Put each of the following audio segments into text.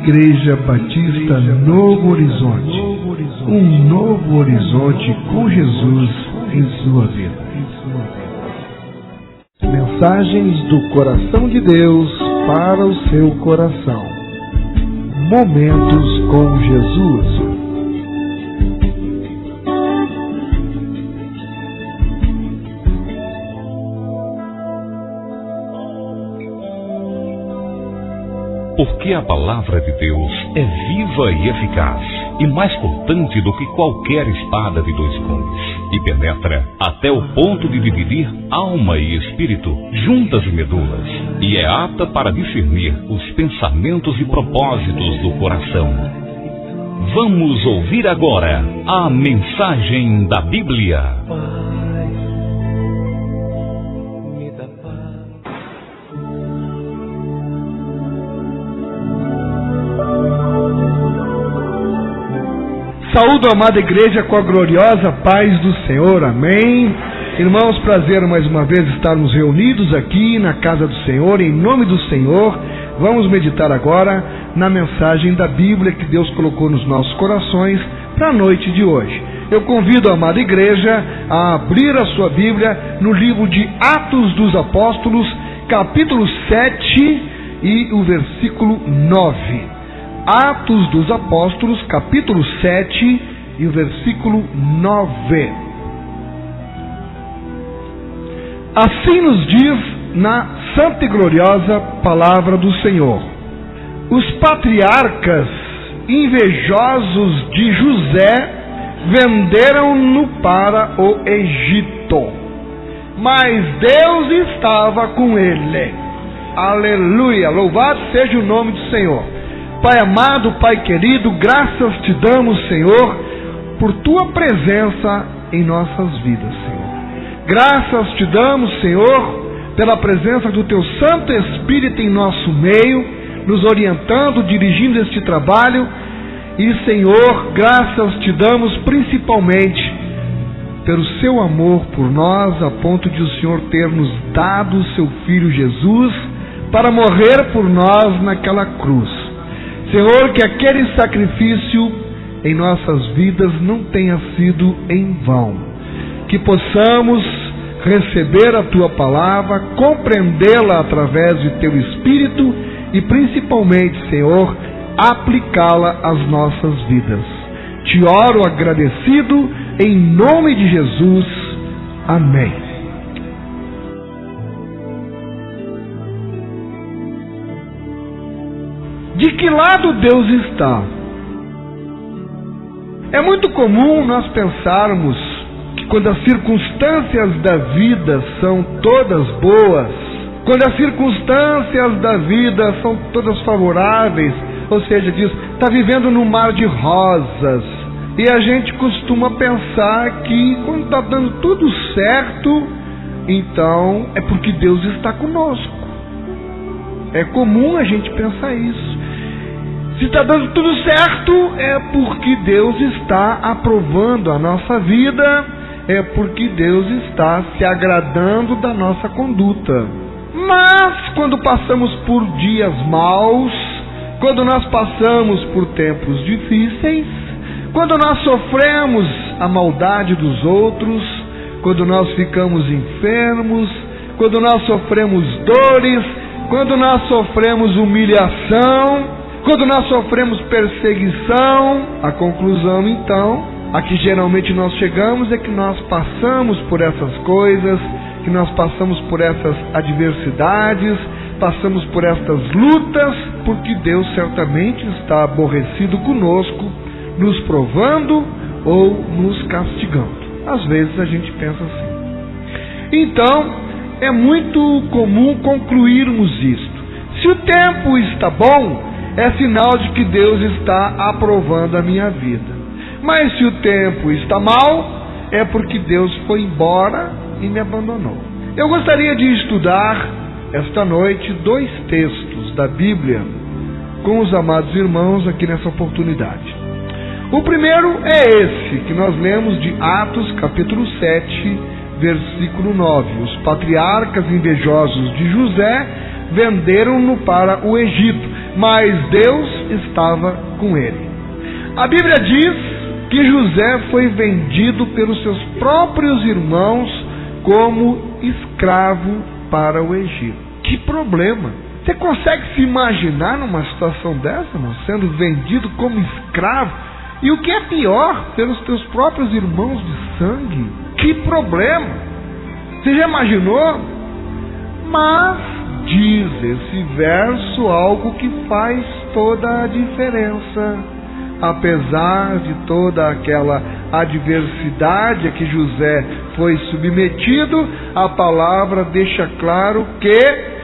Igreja Batista Novo Horizonte. Um novo horizonte com Jesus em sua vida. Mensagens do coração de Deus para o seu coração. Momentos com Jesus. Porque a palavra de Deus é viva e eficaz, e mais cortante do que qualquer espada de dois gumes, e penetra até o ponto de dividir alma e espírito, juntas e medulas, e é apta para discernir os pensamentos e propósitos do coração. Vamos ouvir agora a mensagem da Bíblia. Saúdo a amada igreja com a gloriosa paz do Senhor, amém. Irmãos, prazer mais uma vez estarmos reunidos aqui na casa do Senhor, em nome do Senhor. Vamos meditar agora na mensagem da Bíblia que Deus colocou nos nossos corações para a noite de hoje. Eu convido a amada igreja a abrir a sua Bíblia no livro de Atos dos Apóstolos, capítulo 7 e o versículo 9. Atos dos Apóstolos, capítulo 7 e o versículo 9. Assim nos diz na santa e gloriosa palavra do Senhor: os patriarcas invejosos de José venderam-no para o Egito, mas Deus estava com ele. Aleluia, louvado seja o nome do Senhor. Pai amado, Pai querido, graças te damos, Senhor, por Tua presença em nossas vidas, Senhor. Graças te damos, Senhor, pela presença do Teu Santo Espírito em nosso meio, nos orientando, dirigindo este trabalho. E, Senhor, graças te damos principalmente pelo Seu amor por nós, a ponto de o Senhor ter nos dado o Seu Filho Jesus para morrer por nós naquela cruz. Senhor, que aquele sacrifício em nossas vidas não tenha sido em vão. Que possamos receber a Tua palavra, compreendê-la através de Teu Espírito e principalmente, Senhor, aplicá-la às nossas vidas. Te oro agradecido em nome de Jesus. Amém. De que lado Deus está? É muito comum nós pensarmos que quando as circunstâncias da vida são todas boas, quando as circunstâncias da vida são todas favoráveis, ou seja, diz, está vivendo num mar de rosas, e a gente costuma pensar que quando está dando tudo certo, então é porque Deus está conosco. É comum a gente pensar isso. Se está dando tudo certo, é porque Deus está aprovando a nossa vida, é porque Deus está se agradando da nossa conduta. Mas quando passamos por dias maus, quando nós passamos por tempos difíceis, quando nós sofremos a maldade dos outros, quando nós ficamos enfermos, quando nós sofremos dores, quando nós sofremos humilhação, quando nós sofremos perseguição, a conclusão então, a que geralmente nós chegamos é que nós passamos por essas coisas, que nós passamos por essas adversidades, passamos por estas lutas, porque Deus certamente está aborrecido conosco, nos provando ou nos castigando. Às vezes a gente pensa assim. Então, é muito comum concluirmos isto. Se o tempo está bom, é sinal de que Deus está aprovando a minha vida. Mas se o tempo está mal, é porque Deus foi embora e me abandonou. Eu gostaria de estudar esta noite 2 textos da Bíblia com os amados irmãos aqui nessa oportunidade. O primeiro é esse que nós lemos de Atos capítulo 7, versículo 9. Os patriarcas invejosos de José venderam-no para o Egito. mas Deus estava com ele. A Bíblia diz que José foi vendido pelos seus próprios irmãos como escravo para o Egito. Que problema! Você consegue se imaginar numa situação dessa, irmão, sendo vendido como escravo? E o que é pior, pelos teus próprios irmãos de sangue? Que problema! Você já imaginou? Mas diz esse verso algo que faz toda a diferença. Apesar de toda aquela adversidade a que José foi submetido, a palavra deixa claro que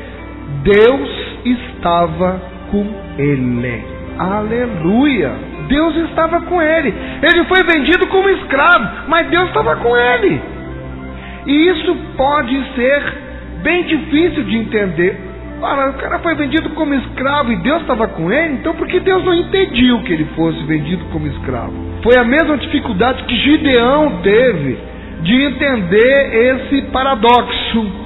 Deus estava com ele. Aleluia! Deus estava com ele. Ele foi vendido como escravo, mas Deus estava com ele. E isso pode ser bem difícil de entender. Ora, o cara foi vendido como escravo e Deus estava com ele, então por que Deus não impediu que ele fosse vendido como escravo? Foi a mesma dificuldade que Gideão teve de entender esse paradoxo.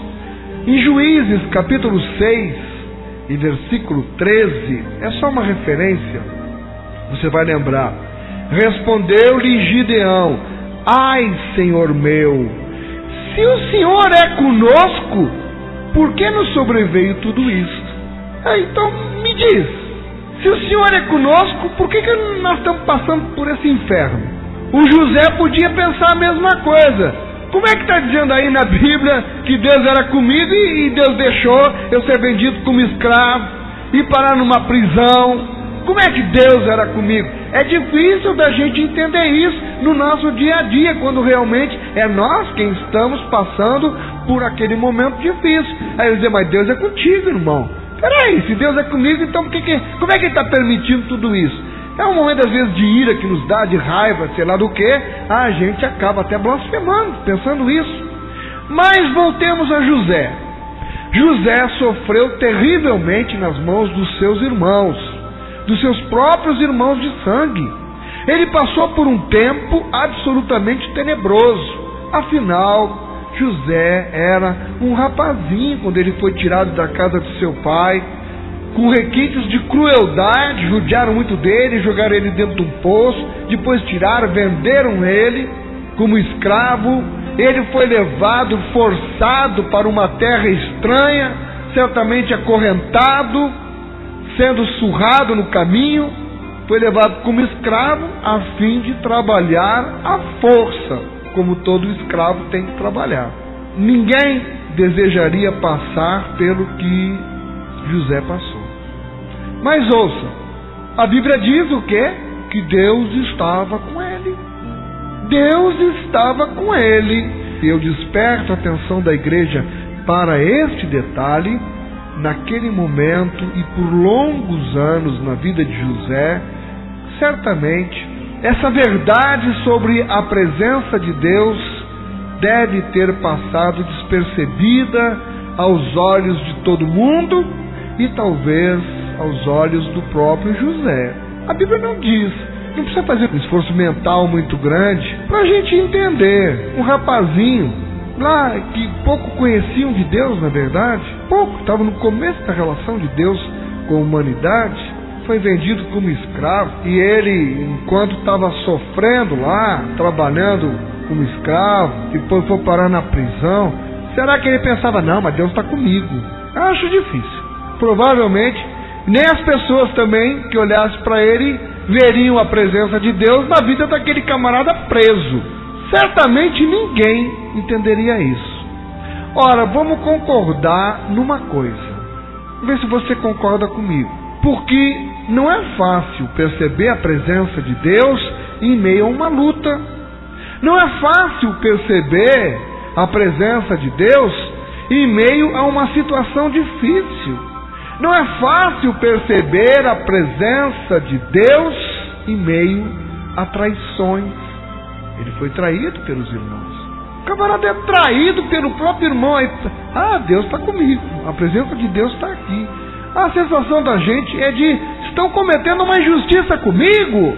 Em Juízes, capítulo 6, e versículo 13, é só uma referência, você vai lembrar. Respondeu-lhe Gideão: ai, Senhor meu, se o Senhor é conosco, por que nos sobreveio tudo isso? Então me diz, se o Senhor é conosco, por que nós estamos passando por esse inferno? O José podia pensar a mesma coisa. Como é que está dizendo aí na Bíblia que Deus era comigo e Deus deixou eu ser vendido como escravo e parar numa prisão? Como é que Deus era comigo? É difícil da gente entender isso no nosso dia a dia, quando realmente é nós quem estamos passando por aquele momento difícil. Aí eu dizer, mas Deus é contigo, irmão. Peraí, se Deus é comigo, então como é que Ele está permitindo tudo isso? É um momento às vezes de ira que nos dá, de raiva, sei lá do que, a gente acaba até blasfemando, pensando isso. Mas voltemos a José. José sofreu terrivelmente nas mãos dos seus irmãos, dos seus próprios irmãos de sangue. Ele passou por um tempo absolutamente tenebroso. Afinal, José era um rapazinho quando ele foi tirado da casa de seu pai, com requintes de crueldade, judiaram muito dele, jogaram ele dentro de um poço, depois tiraram, venderam ele como escravo. Ele foi levado, forçado para uma terra estranha, certamente acorrentado, sendo surrado no caminho, foi levado como escravo a fim de trabalhar à força, como todo escravo tem que trabalhar. Ninguém desejaria passar pelo que José passou. Mas ouça, a Bíblia diz o quê? Que Deus estava com ele. Deus estava com ele. E eu desperto a atenção da igreja para este detalhe. Naquele momento e por longos anos na vida de José, certamente essa verdade sobre a presença de Deus deve ter passado despercebida aos olhos de todo mundo e talvez aos olhos do próprio José. A Bíblia não diz, não precisa fazer um esforço mental muito grande para a gente entender. Um rapazinho lá que pouco conheciam de Deus, na verdade, pouco, estava no começo da relação de Deus com a humanidade, foi vendido como escravo, e ele, enquanto estava sofrendo lá, trabalhando como escravo, depois foi parar na prisão, será que ele pensava, não, mas Deus está comigo? Eu acho difícil. Provavelmente, nem as pessoas também que olhassem para ele veriam a presença de Deus na vida daquele camarada preso. Certamente ninguém entenderia isso. Ora, vamos concordar numa coisa. Vamos ver se você concorda comigo. Porque não é fácil perceber a presença de Deus em meio a uma luta. Não é fácil perceber a presença de Deus em meio a uma situação difícil. Não é fácil perceber a presença de Deus em meio a traições. Ele foi traído pelos irmãos. O camarada é traído pelo próprio irmão. Deus está comigo. A presença de Deus está aqui. A sensação da gente é de, estão cometendo uma injustiça comigo.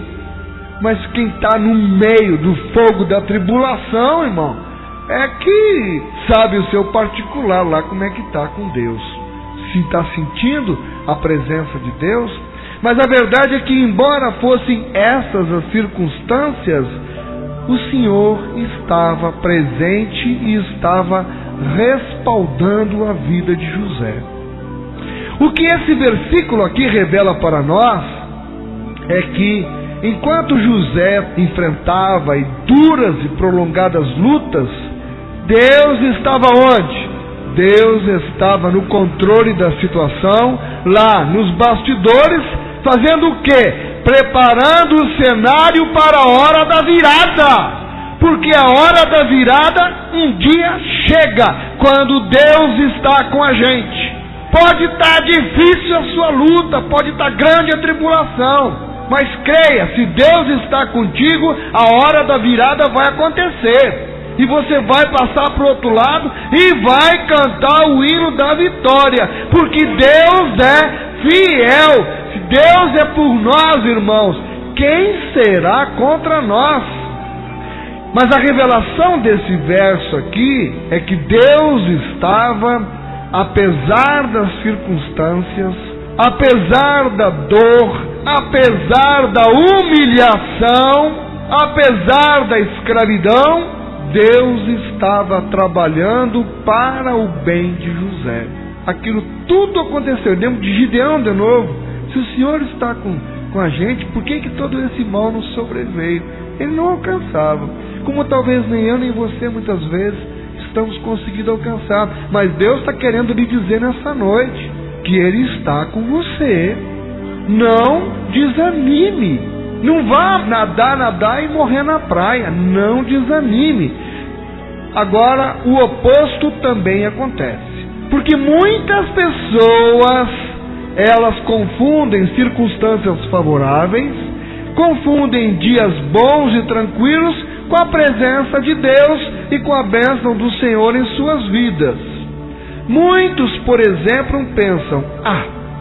Mas quem está no meio do fogo da tribulação, irmão, é que sabe o seu particular lá como é que está com Deus. Se está sentindo a presença de Deus. Mas a verdade é que, embora fossem essas as circunstâncias, o Senhor estava presente e estava respaldando a vida de José. O que esse versículo aqui revela para nós é que, enquanto José enfrentava duras e prolongadas lutas, Deus estava onde? Deus estava no controle da situação, lá nos bastidores, fazendo o quê? Preparando o cenário para a hora da virada. Porque a hora da virada um dia chega, quando Deus está com a gente. Pode estar difícil a sua luta, pode estar grande a tribulação, mas creia, se Deus está contigo, a hora da virada vai acontecer. E você vai passar para o outro lado e vai cantar o hino da vitória, porque Deus é fiel. Se Deus é por nós, irmãos, quem será contra nós? Mas a revelação desse verso aqui é que Deus estava, apesar das circunstâncias, apesar da dor, apesar da humilhação, apesar da escravidão, Deus estava trabalhando para o bem de José. Aquilo tudo aconteceu. Lembro de Gideão de novo. Se o Senhor está com a gente, por que todo esse mal nos sobreveio? Ele não alcançava. Como talvez nem eu nem você muitas vezes estamos conseguindo alcançar. Mas Deus está querendo lhe dizer nessa noite que Ele está com você. Não desanime. Não vá nadar e morrer na praia. Não desanime. Agora, o oposto também acontece. Porque muitas pessoas, elas confundem circunstâncias favoráveis, confundem dias bons e tranquilos com a presença de Deus e com a bênção do Senhor em suas vidas. Muitos, por exemplo, pensam: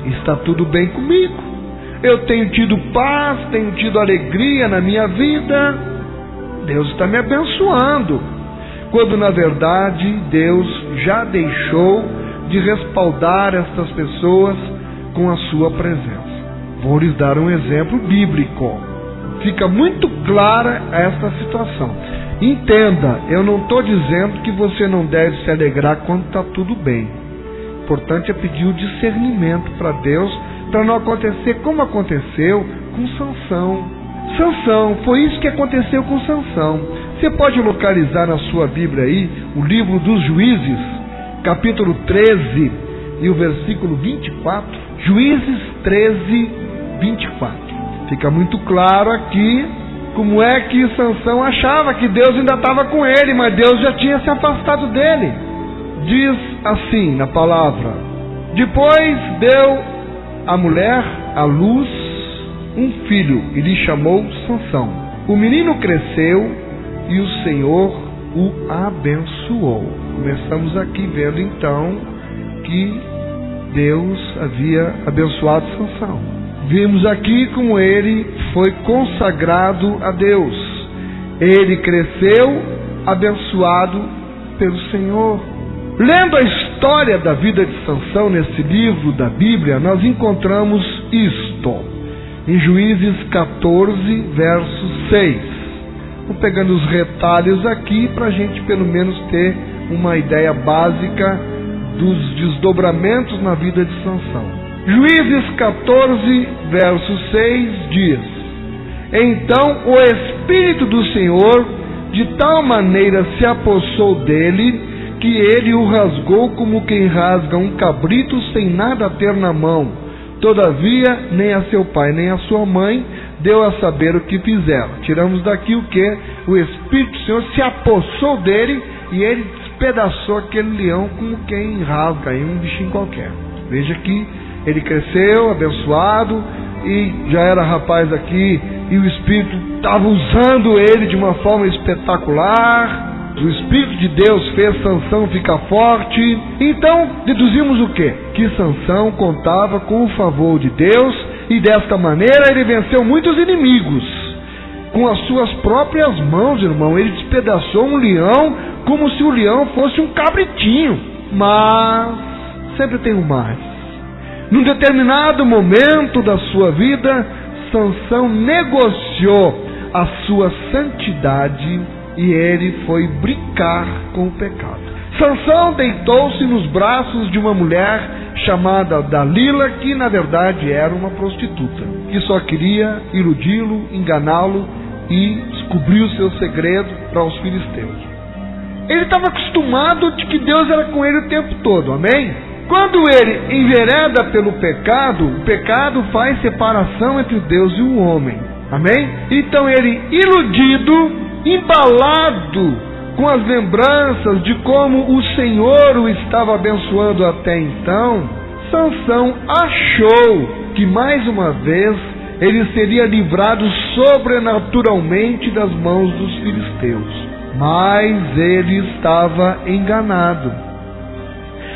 está tudo bem comigo. Eu tenho tido paz, tenho tido alegria na minha vida, Deus está me abençoando. Quando na verdade Deus já deixou de respaldar estas pessoas com a sua presença. Vou lhes dar um exemplo bíblico. Fica muito clara esta situação. Entenda, eu não estou dizendo que você não deve se alegrar quando está tudo bem. O importante é pedir o discernimento para Deus, para não acontecer como aconteceu com Sansão. Sansão, foi isso que aconteceu com Sansão. Você pode localizar na sua Bíblia aí o livro dos Juízes, capítulo 13 e o versículo 24. Juízes 13, 24. Fica muito claro aqui como é que Sansão achava que Deus ainda estava com ele, mas Deus já tinha se afastado dele. Diz assim na palavra: depois deu a mulher à luz um filho e lhe chamou Sansão. O menino cresceu e o Senhor o abençoou. Começamos aqui vendo então que Deus havia abençoado Sansão. Vimos aqui como ele foi consagrado a Deus. Ele cresceu abençoado pelo Senhor. Lendo a história da vida de Sansão nesse livro da Bíblia, nós encontramos isto, em Juízes 14, verso 6. Vou pegando os retalhos aqui para a gente pelo menos ter uma ideia básica dos desdobramentos na vida de Sansão. Juízes 14, verso 6 diz: então o Espírito do Senhor de tal maneira se apossou dele, que ele o rasgou como quem rasga um cabrito sem nada ter na mão. Todavia, nem a seu pai nem a sua mãe deu a saber o que fizeram. Tiramos daqui o que? O Espírito do Senhor se apossou dele e ele despedaçou aquele leão como quem rasga aí um bichinho qualquer. Veja que ele cresceu, abençoado, e já era rapaz aqui, e o Espírito estava usando ele de uma forma espetacular. O Espírito de Deus fez Sansão ficar forte. Então, deduzimos o quê? Que Sansão contava com o favor de Deus, e desta maneira ele venceu muitos inimigos. Com as suas próprias mãos, irmão, ele despedaçou um leão como se o leão fosse um cabritinho. Mas sempre tem um mais. Num determinado momento da sua vida, Sansão negociou a sua santidade e ele foi brincar com o pecado. Sansão deitou-se nos braços de uma mulher chamada Dalila, que na verdade era uma prostituta, que só queria iludi-lo, enganá-lo e descobrir o seu segredo para os filisteus. Ele estava acostumado de que Deus era com ele o tempo todo, amém? Quando ele envereda pelo pecado, o pecado faz separação entre Deus e o homem, amém? Então ele, iludido, embalado com as lembranças de como o Senhor o estava abençoando até então, Sansão achou que mais uma vez ele seria livrado sobrenaturalmente das mãos dos filisteus. Mas ele estava enganado.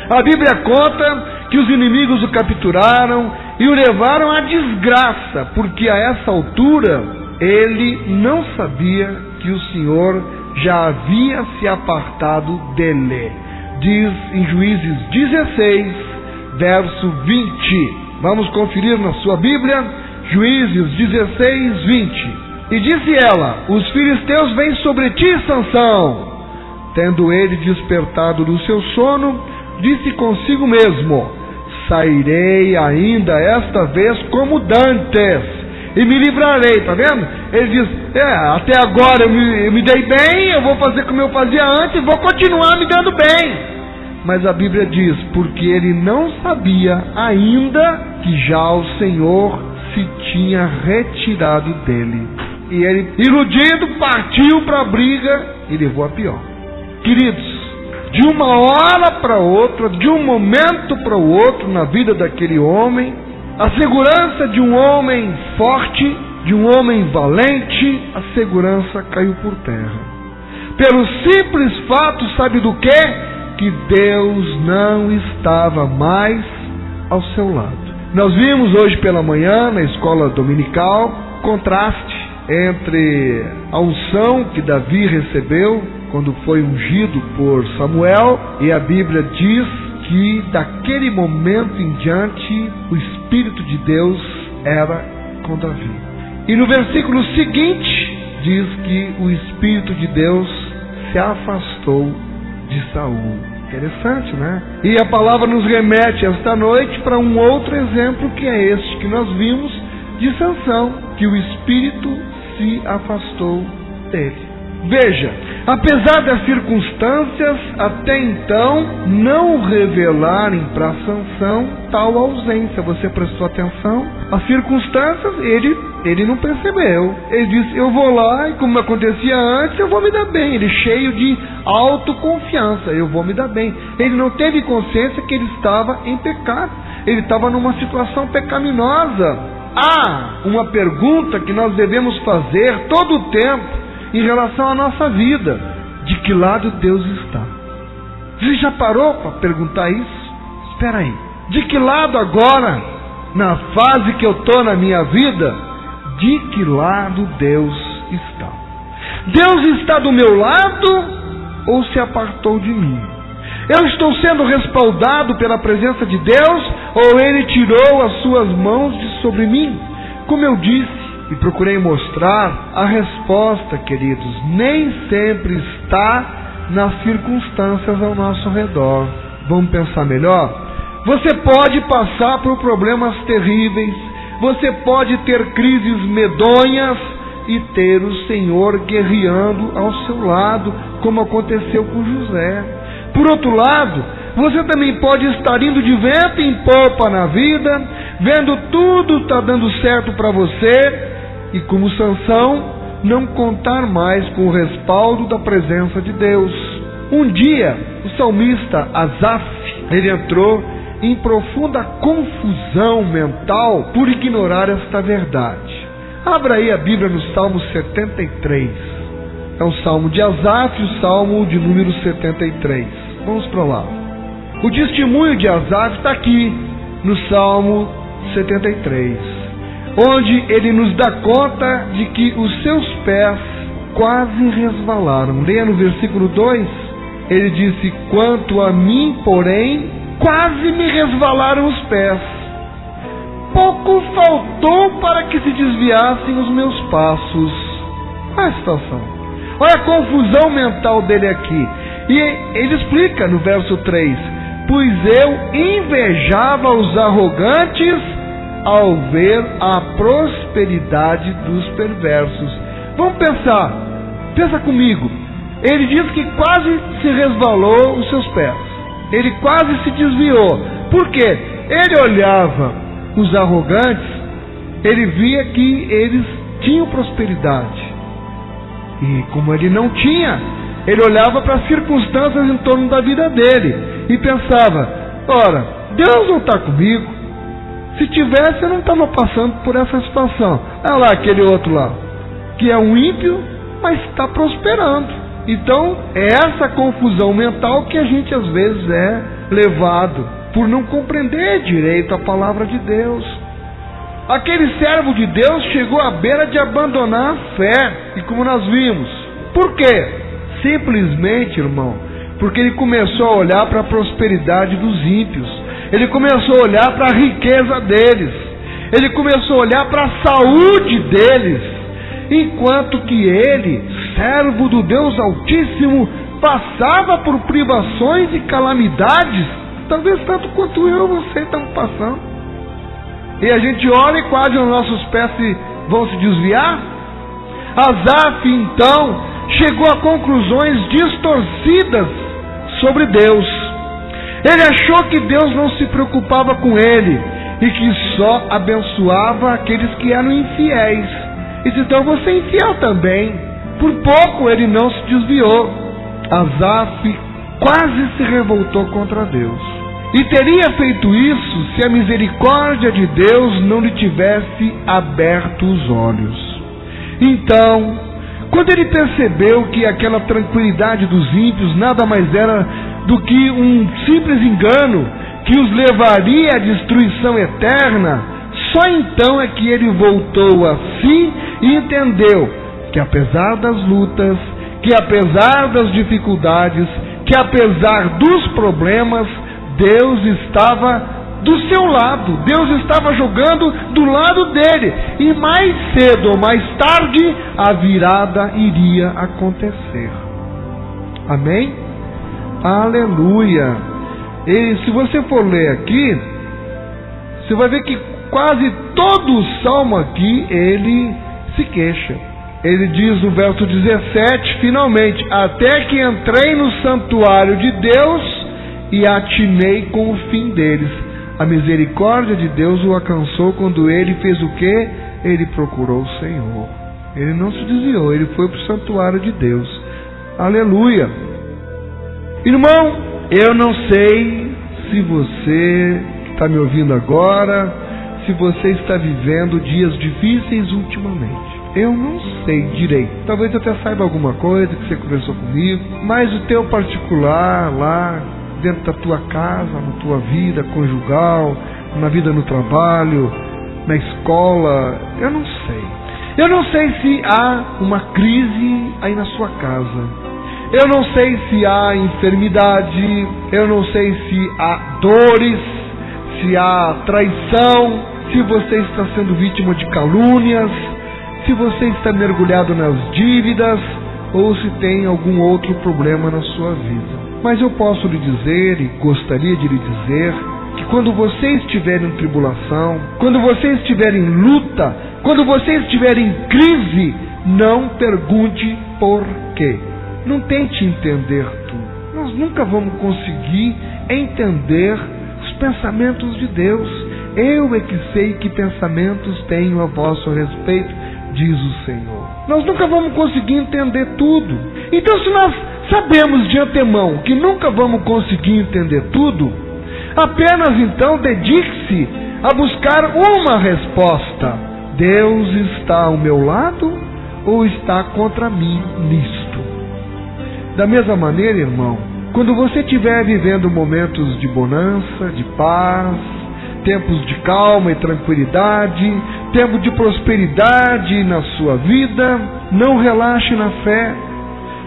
A Bíblia conta que os inimigos o capturaram e o levaram à desgraça, porque a essa altura ele não sabia que o Senhor já havia se apartado dele. Diz em Juízes 16, verso 20. Vamos conferir na sua Bíblia, Juízes 16, 20. E disse ela: os filisteus vêm sobre ti, Sansão. Tendo ele despertado do seu sono, disse consigo mesmo: sairei ainda esta vez como dantes, e me livrarei. Tá vendo? Ele diz: até agora eu me dei bem, eu vou fazer como eu fazia antes, vou continuar me dando bem. Mas a Bíblia diz: porque ele não sabia ainda que já o Senhor se tinha retirado dele. E ele, iludido, partiu para a briga e levou a pior. Queridos, de uma hora para outra, de um momento para o outro na vida daquele homem, a segurança de um homem forte, de um homem valente, a segurança caiu por terra. Pelo simples fato, sabe do quê? Que Deus não estava mais ao seu lado. Nós vimos hoje pela manhã, na escola dominical, contraste entre a unção que Davi recebeu quando foi ungido por Samuel, e a Bíblia diz que daquele momento em diante o Espírito de Deus era com Davi. E no versículo seguinte diz que o Espírito de Deus se afastou de Saul. Interessante, né? E a palavra nos remete esta noite para um outro exemplo, que é este que nós vimos de Sansão, que o Espírito se afastou dele. Veja, apesar das circunstâncias até então não revelarem para Sansão tal ausência, você prestou atenção? As circunstâncias ele não percebeu. Ele disse: eu vou lá e como acontecia antes, eu vou me dar bem. Ele cheio de autoconfiança: eu vou me dar bem. Ele não teve consciência que ele estava em pecado. Ele estava numa situação pecaminosa. Há uma pergunta que nós devemos fazer todo o tempo em relação à nossa vida: de que lado Deus está? Você já parou para perguntar isso? Espera aí, de que lado agora, na fase que eu estou na minha vida, de que lado Deus está? Deus está do meu lado ou se apartou de mim? Eu estou sendo respaldado pela presença de Deus ou Ele tirou as suas mãos de sobre mim? Como eu disse e procurei mostrar, a resposta, queridos, nem sempre está nas circunstâncias ao nosso redor. Vamos pensar melhor? Você pode passar por problemas terríveis, você pode ter crises medonhas e ter o Senhor guerreando ao seu lado, como aconteceu com José. Por outro lado, você também pode estar indo de vento em popa na vida, vendo tudo está dando certo para você, e como Sansão, não contar mais com o respaldo da presença de Deus. Um dia, o salmista Asaf, ele entrou em profunda confusão mental por ignorar esta verdade. Abra aí a Bíblia no Salmo 73. É o Salmo de Asaf, o Salmo de número 73. Vamos para lá. O testemunho de Asaf está aqui no Salmo 73, onde ele nos dá conta de que os seus pés quase resvalaram. Leia no versículo 2, ele disse: quanto a mim, porém, quase me resvalaram os pés, pouco faltou para que se desviassem os meus passos. Olha a situação, olha a confusão mental dele aqui. E ele explica no verso 3: pois eu invejava os arrogantes ao ver a prosperidade dos perversos. Vamos pensar, pensa comigo. Ele diz que quase se resvalou os seus pés, ele quase se desviou. Por quê? Ele olhava os arrogantes, ele via que eles tinham prosperidade, e como ele não tinha, ele olhava para as circunstâncias em torno da vida dele e pensava: ora, Deus não está comigo. Se tivesse, eu não estava passando por essa situação. Olha lá aquele outro lá, que é um ímpio, mas está prosperando. Então é essa confusão mental que a gente às vezes é levado, por não compreender direito a palavra de Deus. Aquele servo de Deus chegou à beira de abandonar a fé, e como nós vimos, por quê? Simplesmente, irmão, porque ele começou a olhar para a prosperidade dos ímpios, ele começou a olhar para a riqueza deles, ele começou a olhar para a saúde deles, enquanto que ele, servo do Deus Altíssimo, passava por privações e calamidades, talvez tanto quanto eu e você estamos passando. E a gente olha e quase os nossos pés vão se desviar. Asaf, então, chegou a conclusões distorcidas sobre Deus. Ele achou que Deus não se preocupava com ele e que só abençoava aqueles que eram infiéis. E disse: então você é infiel também. Por pouco ele não se desviou. Asaf quase se revoltou contra Deus, e teria feito isso se a misericórdia de Deus não lhe tivesse aberto os olhos. Então, quando ele percebeu que aquela tranquilidade dos ímpios nada mais era do que um simples engano que os levaria à destruição eterna, só então é que ele voltou a si e entendeu que apesar das lutas, que apesar das dificuldades, que apesar dos problemas, Deus estava do seu lado, Deus estava jogando do lado dele, e mais cedo ou mais tarde a virada iria acontecer. Amém? Aleluia! E se você for ler aqui, você vai ver que quase todo o salmo aqui, ele se queixa. Ele diz no verso 17, finalmente: até que entrei no santuário de Deus e atinei com o fim deles. A misericórdia de Deus o alcançou quando ele fez o quê? Ele procurou o Senhor. Ele não se desviou, ele foi para o santuário de Deus. Aleluia! Irmão, eu não sei se você está me ouvindo agora, se você está vivendo dias difíceis ultimamente. Eu não sei direito. Talvez eu até saiba alguma coisa que você conversou comigo, mas o teu particular lá, dentro da tua casa, na tua vida conjugal, na vida no trabalho, na escola, eu não sei. Eu não sei se há uma crise aí na sua casa. Eu não sei se há enfermidade. Eu não sei se há dores, se há traição, se você está sendo vítima de calúnias, se você está mergulhado nas dívidas, ou se tem algum outro problema na sua vida. Mas eu posso lhe dizer, e gostaria de lhe dizer, que quando você estiver em tribulação, quando você estiver em luta, quando você estiver em crise, não pergunte por quê. Não tente entender tudo. Nós nunca vamos conseguir entender os pensamentos de Deus. Eu é que sei que pensamentos tenho a vosso respeito, diz o Senhor. Nós nunca vamos conseguir entender tudo. Então, se nós sabemos de antemão que nunca vamos conseguir entender tudo, apenas então dedique-se a buscar uma resposta: Deus está ao meu lado ou está contra mim nisto? Da mesma maneira, irmão, quando você estiver vivendo momentos de bonança, de paz, tempos de calma e tranquilidade, tempo de prosperidade na sua vida, não relaxe na fé,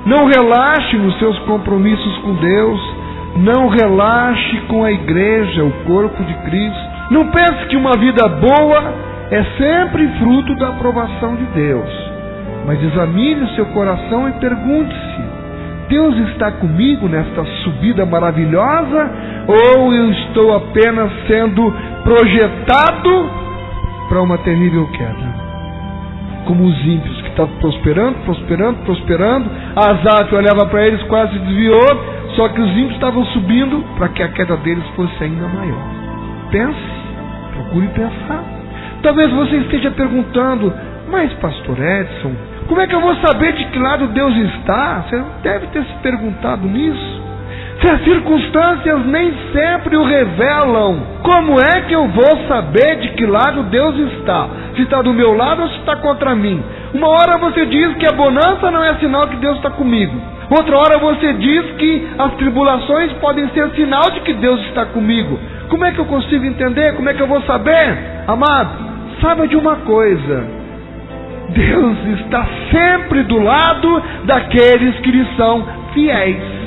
não relaxe nos seus compromissos com Deus, não relaxe com a igreja, o corpo de Cristo. Não pense que uma vida boa é sempre fruto da aprovação de Deus. Mas examine o seu coração e pergunte-se: Deus está comigo nesta subida maravilhosa, ou eu estou apenas sendo projetado para uma terrível queda? Como os ímpios que estavam prosperando. Asaf olhava para eles, quase se desviou, só que os ímpios estavam subindo para que a queda deles fosse ainda maior. Pense, procure pensar. Talvez você esteja perguntando: mas pastor Edson, como é que eu vou saber de que lado Deus está? Você deve ter se perguntado nisso. Se as circunstâncias nem sempre o revelam, como é que eu vou saber de que lado Deus está? Se está do meu lado ou se está contra mim? Uma hora você diz que a bonança não é sinal que Deus está comigo. Outra hora você diz que as tribulações podem ser sinal de que Deus está comigo. Como é que eu consigo entender? Como é que eu vou saber? Amado, saiba de uma coisa: Deus está sempre do lado daqueles que lhe são fiéis.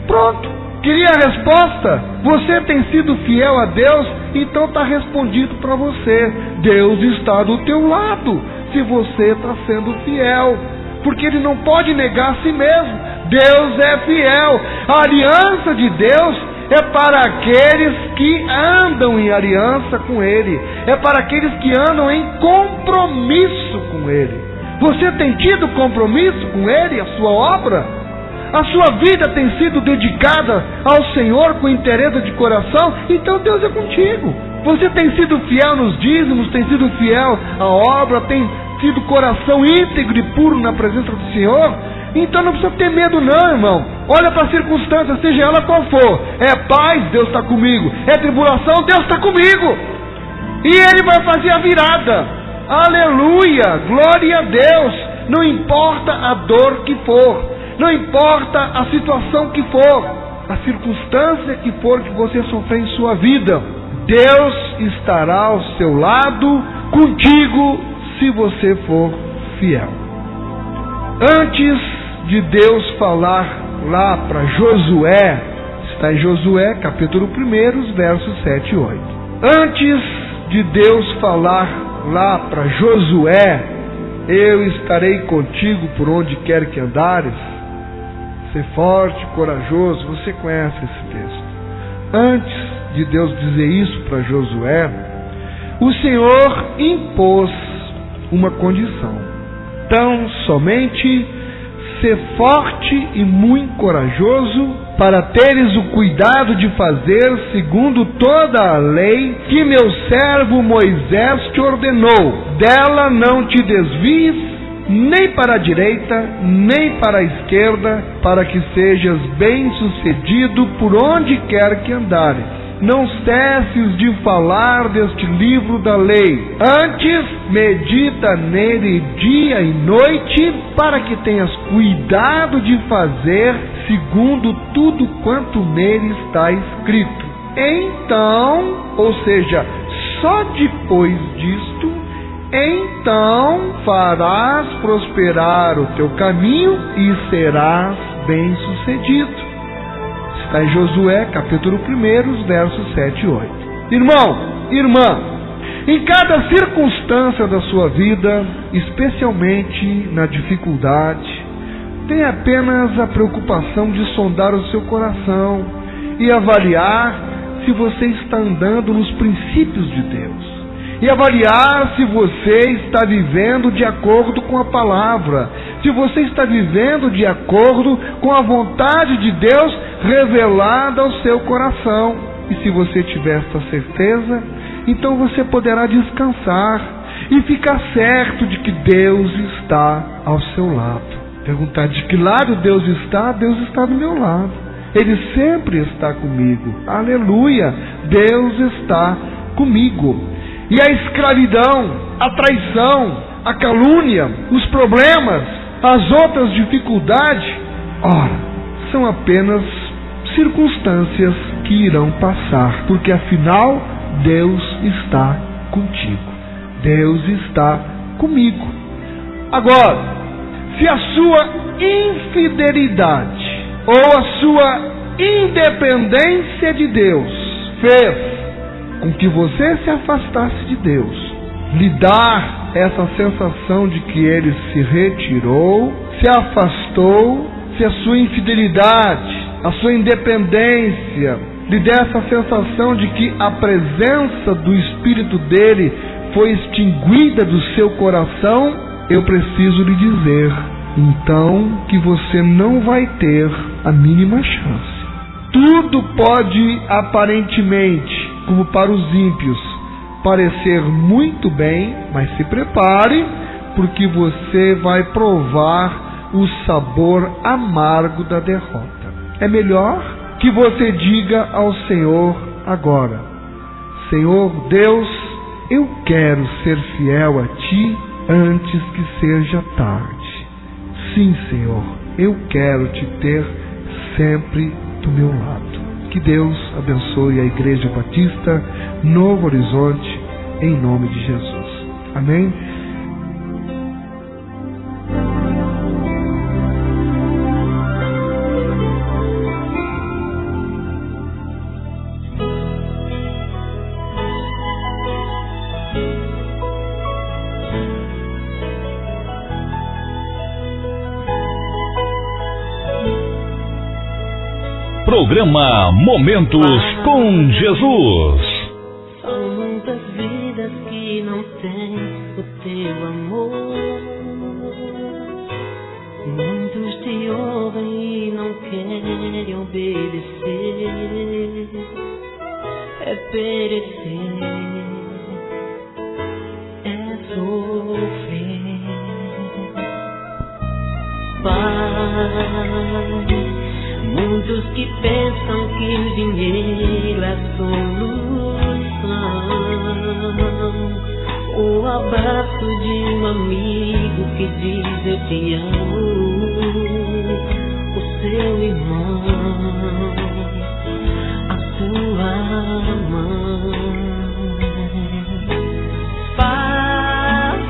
Pronto. Queria a resposta? Você tem sido fiel a Deus? Então está respondido para você. Deus está do teu lado, se você está sendo fiel, porque Ele não pode negar a si mesmo. Deus é fiel. A aliança de Deus é para aqueles que andam em aliança com Ele, é para aqueles que andam em compromisso com Ele. Você tem tido compromisso com Ele, a sua obra? A sua vida tem sido dedicada ao Senhor com interesse de coração? Então Deus é contigo. Você tem sido fiel nos dízimos, tem sido fiel à obra, tem tido coração íntegro e puro na presença do Senhor? Então não precisa ter medo não, irmão. Olha para a circunstância, seja ela qual for. É paz, Deus está comigo. É tribulação, Deus está comigo. E Ele vai fazer a virada. Aleluia, glória a Deus. Não importa a dor que for, não importa a situação que for, a circunstância que for que você sofrer em sua vida, Deus estará ao seu lado, contigo, se você for fiel. Antes de Deus falar lá para Josué, está em Josué capítulo 1, versos 7 e 8. Antes de Deus falar lá para Josué: eu estarei contigo por onde quer que andares, ser forte, corajoso. Você conhece esse texto. Antes de Deus dizer isso para Josué, o Senhor impôs uma condição: tão somente ser forte e muito corajoso, para teres o cuidado de fazer segundo toda a lei que meu servo Moisés te ordenou. Dela não te desvies nem para a direita, nem para a esquerda, para que sejas bem-sucedido por onde quer que andares. Não cesses de falar deste livro da lei. Antes, medita nele dia e noite, para que tenhas cuidado de fazer segundo tudo quanto nele está escrito. Então, ou seja, só depois disto, então farás prosperar o teu caminho e serás bem-sucedido. Está em Josué, capítulo 1, versos 7 e 8. Irmão, irmã, em cada circunstância da sua vida, especialmente na dificuldade, tenha apenas a preocupação de sondar o seu coração e avaliar se você está andando nos princípios de Deus. E avaliar se você está vivendo de acordo com a palavra, se você está vivendo de acordo com a vontade de Deus revelada ao seu coração. E se você tiver esta certeza, então você poderá descansar e ficar certo de que Deus está ao seu lado. Perguntar de que lado Deus está do meu lado. Ele sempre está comigo. Aleluia, Deus está comigo. E a escravidão, a traição, a calúnia, os problemas, as outras dificuldades, ora, são apenas circunstâncias que irão passar, porque afinal Deus está contigo, Deus está comigo. Agora, se a sua infidelidade ou a sua independência de Deus fez com que você se afastasse de Deus, lhe dar essa sensação de que Ele se retirou, se afastou, se a sua infidelidade, a sua independência lhe der essa sensação de que a presença do Espírito dele foi extinguida do seu coração, eu preciso lhe dizer, então, que você não vai ter a mínima chance. Tudo pode, aparentemente, como para os ímpios, parecer muito bem, mas se prepare, porque você vai provar o sabor amargo da derrota. É melhor que você diga ao Senhor agora: Senhor Deus, eu quero ser fiel a Ti antes que seja tarde. Sim, Senhor, eu quero Te ter sempre do meu lado. Que Deus abençoe a Igreja Batista Novo Horizonte, em nome de Jesus. Amém? Programa Momentos com Jesus. São muitas vidas que não têm o teu amor. Muitos te ouvem e não querem obedecer. É perecer, é sofrer. Pai, muitos que pensam que o dinheiro é a solução. O abraço de um amigo que diz eu te amo. O seu irmão, a sua mãe. Pai,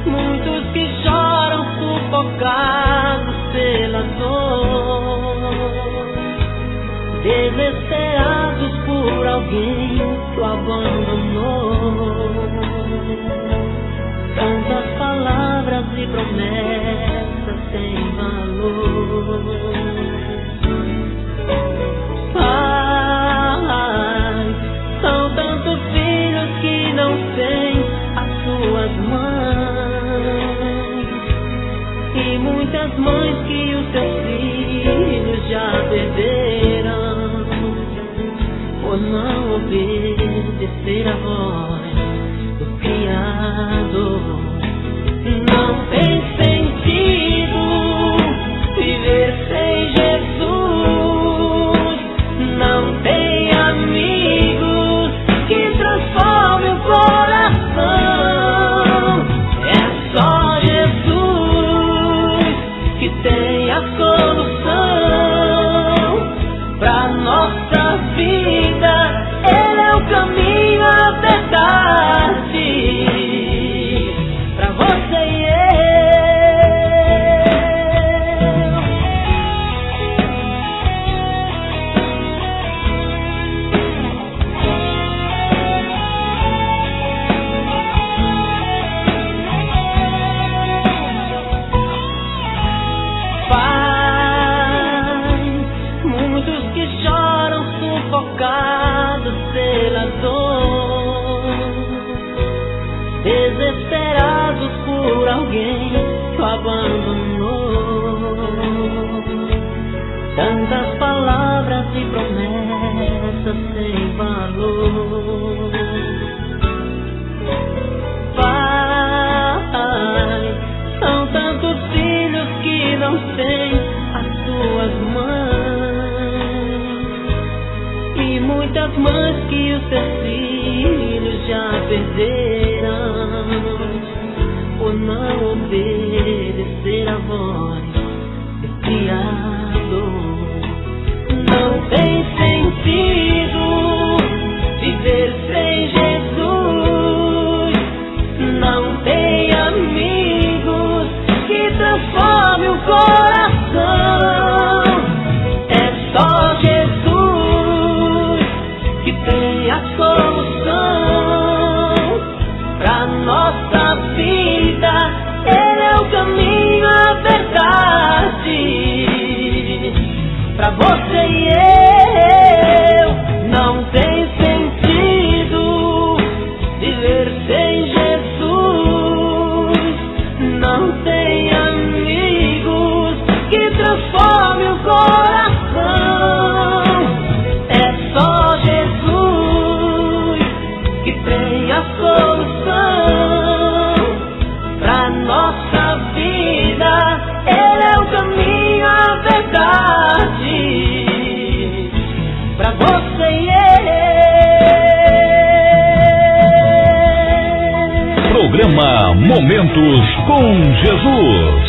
muitos que choram sufocados pela dor, desesperados por alguém que o abandonou. Tantas palavras e promessas sem valor. Pai, são tantos filhos que não têm as suas mães, e muitas mães que os seus filhos já perderam por não obedecer a voz do Criador. Não tem sentido viver sem Jesus. Não tem amigos que transformem o coração. É só Jesus que tem a solução pra nossa vida. Ele é o caminho, a verdade pra você e eu. Pai, muitos que choram sufocados pela dor, desesperados por alguém que o abandonou. Tantas palavras e promessas sem valor. Pai, são tantos filhos que não têm as suas mães, e muitas mães que os seus filhos já perderam por não obedecer a voz do Criador. Não tem sentido viver pra você e eu. Programa Momentos com Jesus.